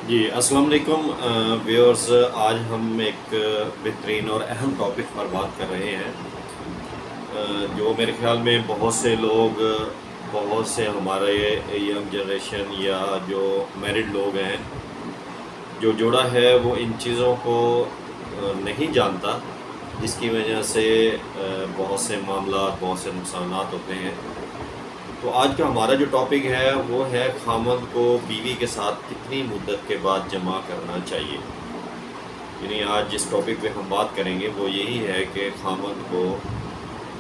جی السلام علیکم ویورز، آج ہم ایک بہترین اور اہم ٹاپک پر بات کر رہے ہیں جو میرے خیال میں بہت سے لوگ، بہت سے ہمارے ینگ جنریشن یا جو میرڈ لوگ ہیں، جو جوڑا ہے وہ ان چیزوں کو نہیں جانتا، جس کی وجہ سے بہت سے معاملات، بہت سے نقصانات ہوتے ہیں۔ تو آج کا ہمارا جو ٹاپک ہے وہ ہے خامند کو بیوی کے ساتھ کتنی مدت کے بعد جمع کرنا چاہیے۔ یعنی آج جس ٹاپک پہ ہم بات کریں گے وہ یہی ہے کہ خامند کو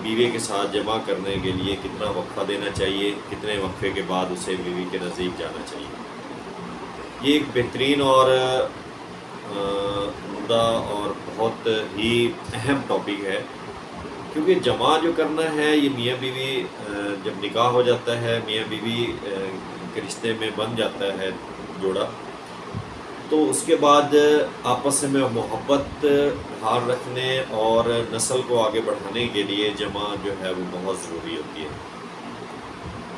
بیوی کے ساتھ جمع کرنے کے لیے کتنا وقفہ دینا چاہیے، کتنے وقفے کے بعد اسے بیوی کے نزدیک جانا چاہیے۔ یہ ایک بہترین اور عمدہ اور بہت ہی اہم ٹاپک ہے، کیونکہ جمع جو کرنا ہے یہ میاں بیوی جب نکاح ہو جاتا ہے، میاں بیوی کے رشتے میں بن جاتا ہے جوڑا، تو اس کے بعد آپس میں محبت بحال رکھنے اور نسل کو آگے بڑھانے کے لیے جمع جو ہے وہ بہت ضروری ہوتی ہے،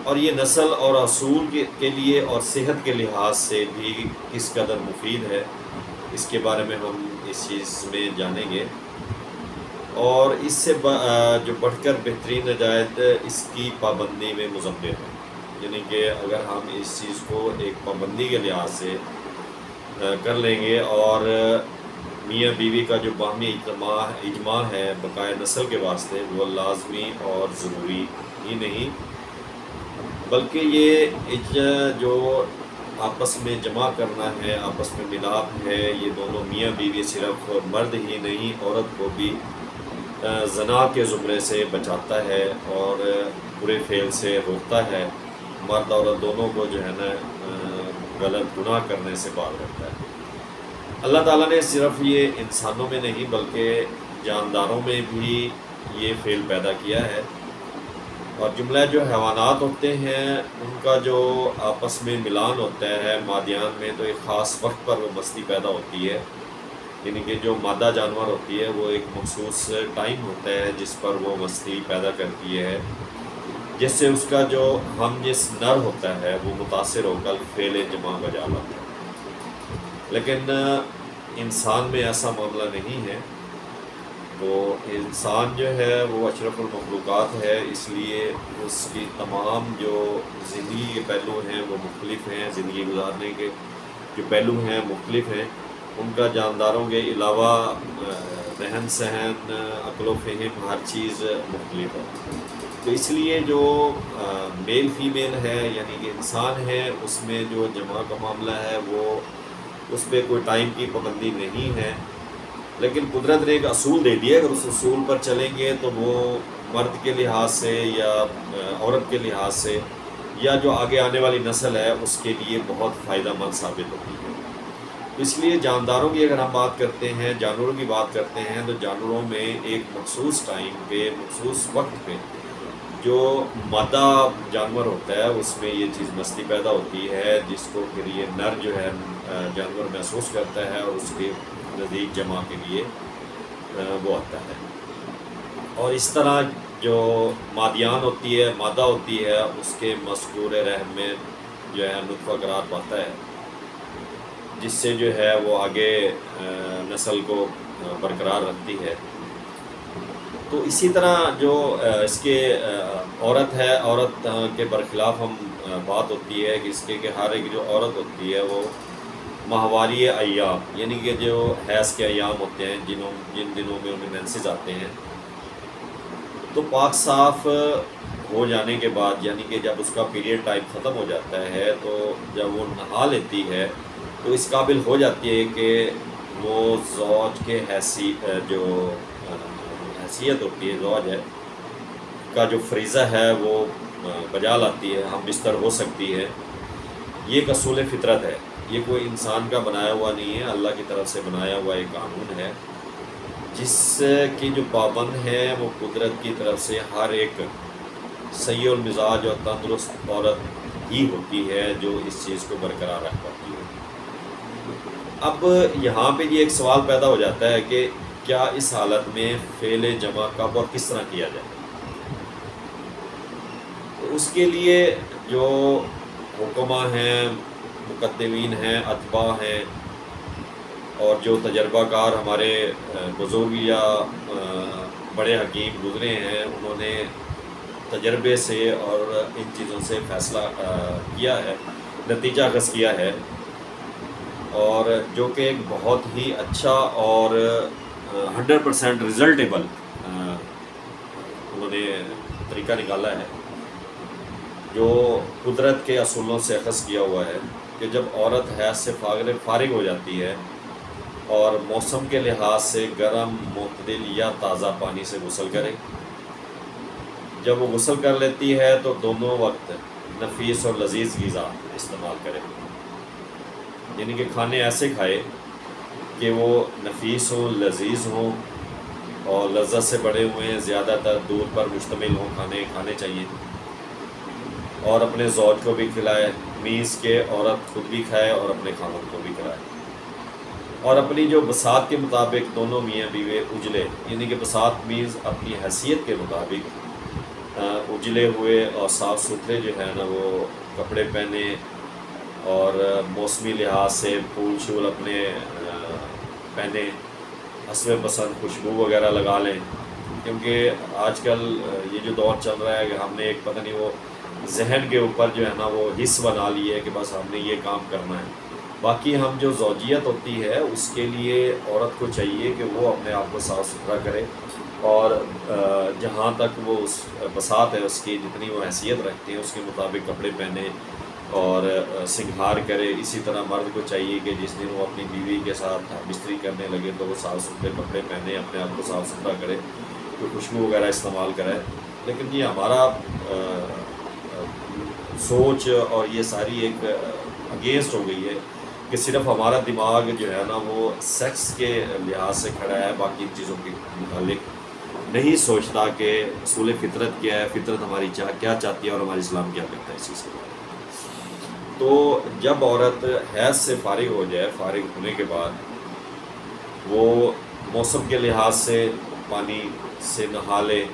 اور یہ نسل اور اصول کے لیے اور صحت کے لحاظ سے بھی کس قدر مفید ہے، اس کے بارے میں ہم اس چیز میں جانیں گے۔ اور اس سے جو بڑھ کر بہترین ہدایت اس کی پابندی میں مضمر ہے، یعنی کہ اگر ہم اس چیز کو ایک پابندی کے لحاظ سے کر لیں گے اور میاں بیوی کا جو باہمی اجماع ہے بقائے نسل کے واسطے، وہ لازمی اور ضروری ہی نہیں بلکہ یہ جو آپس میں جمع کرنا ہے، آپس میں ملاپ ہے، یہ دونوں میاں بیوی صرف مرد ہی نہیں، عورت کو بھی زنا کے زمرے سے بچاتا ہے اور برے فعل سے روکتا ہے، مرد عورت دونوں کو جو ہے نا غلط گناہ کرنے سے باز رکھتا ہے۔ اللہ تعالیٰ نے صرف یہ انسانوں میں نہیں بلکہ جانداروں میں بھی یہ فعل پیدا کیا ہے، اور جملہ جو حیوانات ہوتے ہیں ان کا جو آپس میں ملان ہوتا ہے مادیان میں، تو ایک خاص وقت پر وہ مستی پیدا ہوتی ہے، یعنی کہ جو مادہ جانور ہوتی ہے وہ ایک مخصوص ٹائم ہوتا ہے جس پر وہ مستی پیدا کرتی ہے، جس سے اس کا جو ہم جس نر ہوتا ہے وہ متاثر ہو کر فعل جمع بجا لاتا ہے۔ لیکن انسان میں ایسا معاملہ نہیں ہے، تو انسان جو ہے وہ اشرف المخلوقات ہے، اس لیے اس کی تمام جو زندگی کے پہلو ہیں وہ مختلف ہیں، زندگی گزارنے کے جو پہلو ہیں مختلف ہیں، ان کا جانداروں کے علاوہ رہن سہن، عقل و فہم، ہر چیز مختلف ہے۔ تو اس لیے جو میل فیمیل ہے یعنی کہ انسان ہے، اس میں جو جمع کا معاملہ ہے وہ اس پہ کوئی ٹائم کی پابندی نہیں ہے، لیکن قدرت نے ایک اصول دے دیا، اگر اس اصول پر چلیں گے تو وہ مرد کے لحاظ سے یا عورت کے لحاظ سے یا جو آگے آنے والی نسل ہے اس کے لیے بہت فائدہ مند ثابت ہوتی ہے۔ اس لیے جانداروں کی اگر ہم بات کرتے ہیں، جانوروں کی بات کرتے ہیں، تو جانوروں میں ایک مخصوص ٹائم پہ، مخصوص وقت پہ جو مادہ جانور ہوتا ہے اس میں یہ چیز مستی پیدا ہوتی ہے، جس کو پھر یہ نر جو ہے جانور محسوس کرتا ہے اور اس کے نزدیک جمع کے لیے وہ آتا ہے، اور اس طرح جو مادیان ہوتی ہے، مادہ ہوتی ہے، اس کے مذکور رحم میں جو ہے نطفہ قرار پاتا ہے، جس سے جو ہے وہ آگے نسل کو برقرار رکھتی ہے۔ تو اسی طرح جو اس کے عورت ہے، عورت کے برخلاف ہم بات ہوتی ہے کہ اس کے کہ ہر ایک جو عورت ہوتی ہے وہ ماہواری ایام، یعنی کہ جو حیض کے ایام ہوتے ہیں جن دنوں میں انہیں مینسز آتے ہیں، تو پاک صاف ہو جانے کے بعد، یعنی کہ جب اس کا پیریڈ ٹائم ختم ہو جاتا ہے تو جب وہ نہا لیتی ہے تو اس قابل ہو جاتی ہے کہ وہ زوج کے جو حیثیت ہوتی ہے، زوج ہے کا جو فریضہ ہے وہ بجا لاتی ہے، ہم بستر ہو سکتی ہے۔ یہ ایک اصول فطرت ہے، یہ کوئی انسان کا بنایا ہوا نہیں ہے، اللہ کی طرف سے بنایا ہوا ایک قانون ہے، جس کی جو پابند ہے وہ قدرت کی طرف سے ہر ایک صحیح المزاج اور تندرست عورت ہی ہوتی ہے جو اس چیز کو برقرار رکھ پاتی ہے۔ اب یہاں پہ یہ ایک سوال پیدا ہو جاتا ہے کہ کیا اس حالت میں فعل جمع کب اور کس طرح کیا جائے؟ تو اس کے لیے جو حکمہ ہیں مقدمین ہیں، اتباع ہیں، اور جو تجربہ کار ہمارے بزرگ یا بڑے حکیم گزرے ہیں، انہوں نے تجربے سے اور ان چیزوں سے فیصلہ کیا ہے، نتیجہ اخذ کیا ہے، اور جو کہ ایک بہت ہی اچھا اور 100% ریزلٹیبل انہوں نے طریقہ نکالا ہے، جو قدرت کے اصولوں سے اخذ کیا ہوا ہے کہ جب عورت حیض سے فارغ ہو جاتی ہے اور موسم کے لحاظ سے گرم، معتدل یا تازہ پانی سے غسل کرے، جب وہ غسل کر لیتی ہے تو دونوں وقت نفیس اور لذیذ غذا استعمال کرے، یعنی کہ کھانے ایسے کھائے کہ وہ نفیس ہوں، لذیذ ہوں اور لذت سے بڑے ہوئے ہیں، زیادہ تر دودھ پر مشتمل ہوں کھانے چاہیے، اور اپنے زوج کو بھی کھلائے، میز کے عورت خود بھی کھائے اور اپنے خاوند کو بھی کھلائے، اور اپنی جو بساط کے مطابق دونوں میاں بیوی اجلے، یعنی کہ بساط میز اپنی حیثیت کے مطابق اجلے ہوئے اور صاف ستھرے جو ہے نا وہ کپڑے پہنے، اور موسمی لحاظ سے پھول شول اپنے پہنے، حسب پسند خوشبو وغیرہ لگا لیں، کیونکہ آج کل یہ جو دور چل رہا ہے کہ ہم نے ایک پتہ نہیں وہ ذہن کے اوپر جو ہے نا وہ حص بنا لی ہے کہ بس ہم نے یہ کام کرنا ہے، باقی ہم جو زوجیت ہوتی ہے اس کے لیے عورت کو چاہیے کہ وہ اپنے آپ کو صاف ستھرا کرے، اور جہاں تک وہ اس بساط ہے اس کی جتنی وہ حیثیت رکھتے ہیں اس کے مطابق کپڑے پہنے اور سنگھار کرے۔ اسی طرح مرد کو چاہیے کہ جس دن وہ اپنی بیوی کے ساتھ بستری کرنے لگے تو وہ صاف ستھرے کپڑے پہنے، اپنے آپ کو صاف ستھرا کرے، کوئی خوشبو وغیرہ استعمال کرے۔ لیکن یہ ہمارا سوچ اور یہ ساری ایک اگینسٹ ہو گئی ہے کہ صرف ہمارا دماغ جو ہے نا وہ سیکس کے لحاظ سے کھڑا ہے، باقی چیزوں کے متعلق نہیں سوچتا کہ اصول فطرت کیا ہے، فطرت ہماری کیا چاہتی ہے اور ہمارا اسلام کیا کہتا ہے اس چیز کے بارے میں۔ تو جب عورت حیض سے فارغ ہو جائے، فارغ ہونے کے بعد وہ موسم کے لحاظ سے پانی سے نہا لے،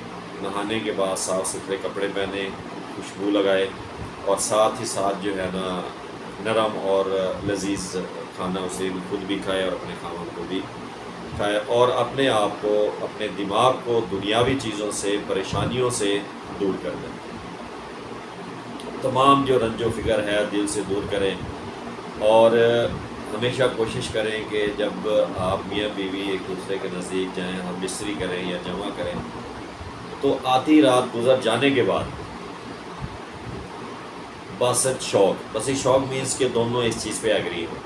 نہانے کے بعد صاف ستھرے کپڑے پہنے، خوشبو لگائے، اور ساتھ ہی ساتھ جو ہے نا نرم اور لذیذ کھانا اسے خود بھی کھائے اور اپنے خاوند کو بھی کھائے، اور اپنے آپ کو، اپنے دماغ کو دنیاوی چیزوں سے، پریشانیوں سے دور کر دیں، تمام جو رنج و فکر ہے دل سے دور کریں، اور ہمیشہ کوشش کریں کہ جب آپ میاں بیوی ایک دوسرے کے نزدیک جائیں، ہم بستری کریں یا جمع کریں، تو آدھی رات گزر جانے کے بعد باسط شوق مینس کہ دونوں اس چیز پہ ایگری ہوں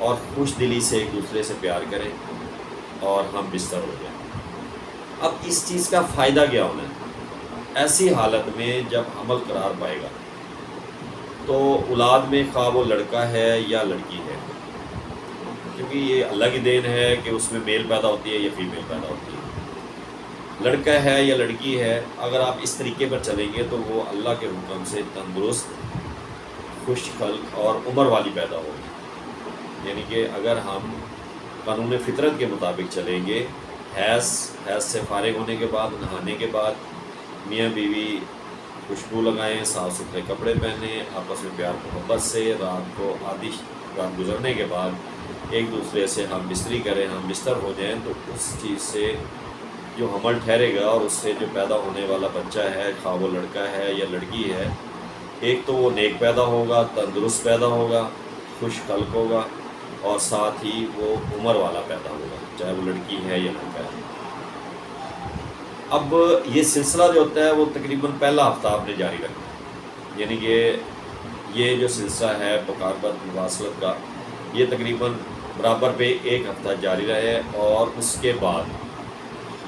اور خوش دلی سے ایک دوسرے سے پیار کریں اور ہم بستر ہو جائیں۔ اب اس چیز کا فائدہ کیا ہونا ہے؟ ایسی حالت میں جب حمل قرار پائے گا تو اولاد میں خواہ وہ لڑکا ہے یا لڑکی ہے، کیونکہ یہ اللہ کی دین ہے کہ اس میں میل پیدا ہوتی ہے یا فیمیل پیدا ہوتی ہے، لڑکا ہے یا لڑکی ہے، اگر آپ اس طریقے پر چلیں گے تو وہ اللہ کے حکم سے تندرست، خوش خلق اور عمر والی پیدا ہوگی۔ یعنی کہ اگر ہم قانون فطرت کے مطابق چلیں گے، حیض سے فارغ ہونے کے بعد، نہانے کے بعد میاں بیوی خوشبو لگائیں، صاف ستھرے کپڑے پہنیں، آپس میں پیار محبت سے رات کو آدھی رات گزرنے کے بعد ایک دوسرے سے ہم بستری کریں، ہم بستر ہو جائیں، تو اس چیز سے جو حمل ٹھہرے گا اور اس سے جو پیدا ہونے والا بچہ ہے، خواہ وہ لڑکا ہے یا لڑکی ہے، ایک تو وہ نیک پیدا ہوگا، تندرست پیدا ہوگا، خوش خلق ہوگا، اور ساتھ ہی وہ عمر والا پیدا ہوگا، چاہے وہ لڑکی ہے یا لڑکا ہے۔ اب یہ سلسلہ جو ہوتا ہے وہ تقریباً پہلا ہفتہ آپ نے جاری رکھنا ہے، یعنی کہ یہ جو سلسلہ ہے مقاربت مواصلت کا، یہ تقریباً برابر پہ ایک ہفتہ جاری رہے، اور اس کے بعد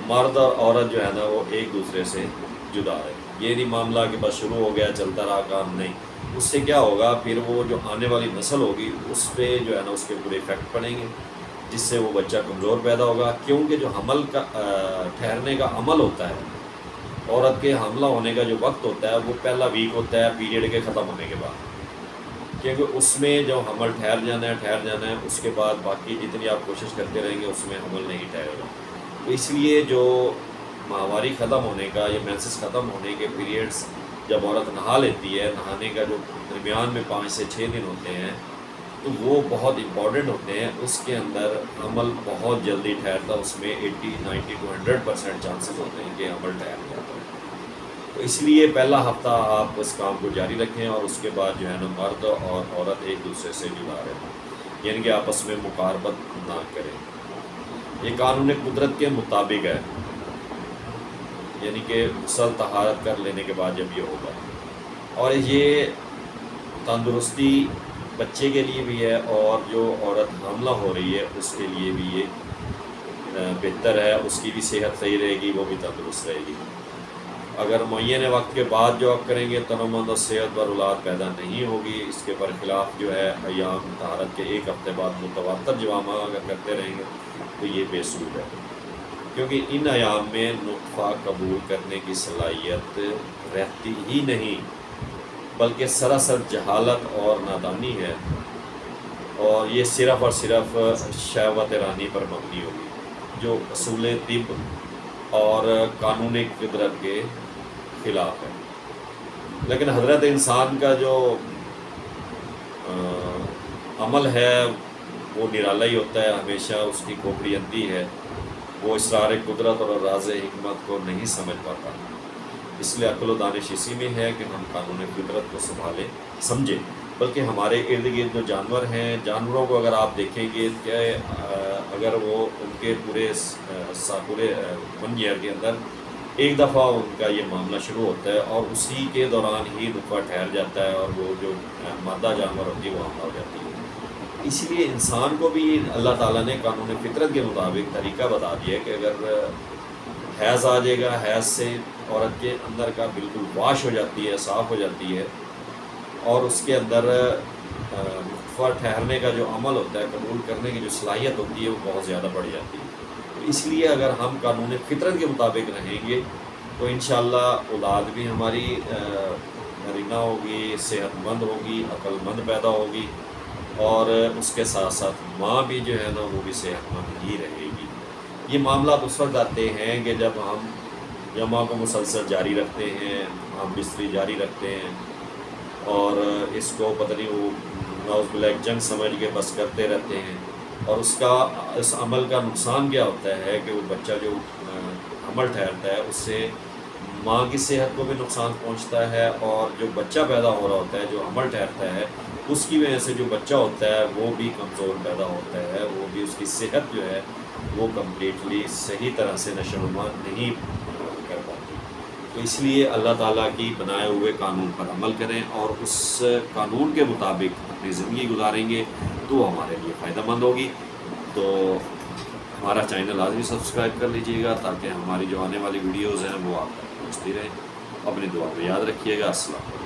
مرد اور عورت جو ہے نا وہ ایک دوسرے سے جدا ہے۔ یہ نہیں معاملہ کہ بس شروع ہو گیا چلتا رہا کام، نہیں، اس سے کیا ہوگا، پھر وہ جو آنے والی نسل ہوگی اس پہ جو ہے نا اس کے برے ایفیکٹ پڑیں گے، جس سے وہ بچہ کمزور پیدا ہوگا، کیونکہ جو حمل کا ٹھہرنے کا عمل ہوتا ہے، عورت کے حاملہ ہونے کا جو وقت ہوتا ہے وہ پہلا ویک ہوتا ہے پیریڈ کے ختم ہونے کے بعد، کیونکہ اس میں جو حمل ٹھہر جانا ہے، اس کے بعد باقی جتنی آپ کوشش کرتے رہیں گے اس میں حمل نہیں ٹھہرے گا۔ تو اس لیے جو ماہواری ختم ہونے کا یا مینسس ختم ہونے کے پیریڈز جب عورت نہا لیتی ہے، نہانے کا جو درمیان میں 5 سے 6 دن ہوتے ہیں، تو وہ بہت امپورٹنٹ ہوتے ہیں. اس کے اندر عمل بہت جلدی ٹھہرتا ہے، اس میں 80 90 to 100% چانسز ہوتے ہیں کہ عمل ٹھہر جاتا ہے. تو اس لیے پہلا ہفتہ آپ اس کام کو جاری رکھیں، اور اس کے بعد جو ہے نا مرد اور عورت ایک دوسرے سے جدا رہیں، یعنی کہ آپس میں مقاربت نہ کریں. یہ قانون قدرت کے مطابق ہے، یعنی کہ غسل طہارت کر لینے کے بعد جب یہ ہوگا. اور یہ تندرستی بچے کے لیے بھی ہے، اور جو عورت حاملہ ہو رہی ہے اس کے لیے بھی یہ بہتر ہے. اس کی بھی صحت صحیح رہے گی، وہ بھی تندرست رہے گی. اگر معین وقت کے بعد جو آپ کریں گے تنومند اور صحت پر اولاد پیدا نہیں ہوگی. اس کے برخلاف جو ہے ایام طہارت کے ایک ہفتے بعد متواتر جوامہ اگر کرتے رہیں گے تو یہ بے سود ہے، کیونکہ ان ایام میں نطفہ قبول کرنے کی صلاحیت رہتی ہی نہیں، بلکہ سراسر جہالت اور نادانی ہے، اور یہ صرف اور صرف شہوت رانی پر مبنی ہوگی، جو اصول طب اور قانون قدرت کے خلاف ہے. لیکن حضرت انسان کا جو عمل ہے وہ نرالا ہی ہوتا ہے، ہمیشہ اس کی کھوپڑی اندھی ہے، وہ اسرار قدرت اور راز حکمت کو نہیں سمجھ پاتا. اس لیے عقل و دانش اسی میں ہے کہ ہم قانون قدرت کو سنبھالیں، سمجھیں. بلکہ ہمارے ارد گرد جو جانور ہیں، جانوروں کو اگر آپ دیکھیں گے کہ اگر وہ ان کے پورے 1 ایئر کے اندر ایک دفعہ ان کا یہ معاملہ شروع ہوتا ہے، اور اسی کے دوران ہی نطفہ ٹھہر جاتا ہے، اور وہ جو مادہ جانور ہوتی ہے وہ حاملہ ہو جاتی ہے. اس لیے انسان کو بھی اللہ تعالیٰ نے قانون فطرت کے مطابق طریقہ بتا دیا ہے کہ اگر حیض آ جائے گا، حیض سے عورت کے اندر کا بالکل واش ہو جاتی ہے، صاف ہو جاتی ہے، اور اس کے اندر نطفہ ٹھہرنے کا جو عمل ہوتا ہے، قبول کرنے کی جو صلاحیت ہوتی ہے وہ بہت زیادہ بڑھ جاتی ہے. تو اس لیے اگر ہم قانون فطرت کے مطابق رہیں گے تو انشاءاللہ اولاد بھی ہماری نرینہ ہوگی، صحت مند ہوگی، عقل مند پیدا ہوگی، اور اس کے ساتھ ساتھ ماں بھی جو ہے نا وہ بھی صحت مند ہی رہے گی. یہ معاملات اس وقت آتے ہیں کہ جب ہم جمع کو مسلسل جاری رکھتے ہیں، ہم بستری جاری رکھتے ہیں، اور اس کو پتہ نہیں وہ نعوذ باللہ ایک جنگ سمجھ کے بس کرتے رہتے ہیں. اور اس عمل کا نقصان کیا ہوتا ہے کہ وہ بچہ جو حمل ٹھہرتا ہے اس سے ماں کی صحت کو بھی نقصان پہنچتا ہے، اور جو بچہ پیدا ہو رہا ہوتا ہے جو حمل ٹھہرتا ہے اس کی وجہ سے جو بچہ ہوتا ہے وہ بھی کمزور پیدا ہوتا ہے، وہ بھی اس کی صحت جو ہے وہ کمپلیٹلی صحیح طرح سے نشو و نما نہیں کر پاتی. تو اس لیے اللہ تعالیٰ کی بنائے ہوئے قانون پر عمل کریں، اور اس قانون کے مطابق اپنی زندگی گزاریں گے تو وہ ہمارے لیے فائدہ مند ہوگی. تو ہمارا چینل لازمی سبسکرائب کر لیجیے گا تاکہ ہماری جو آنے والی ویڈیوز ہیں وہ آپ تک پہنچتی رہیں. اپنی دعا میں یاد رکھیے گا. السلام علیکم.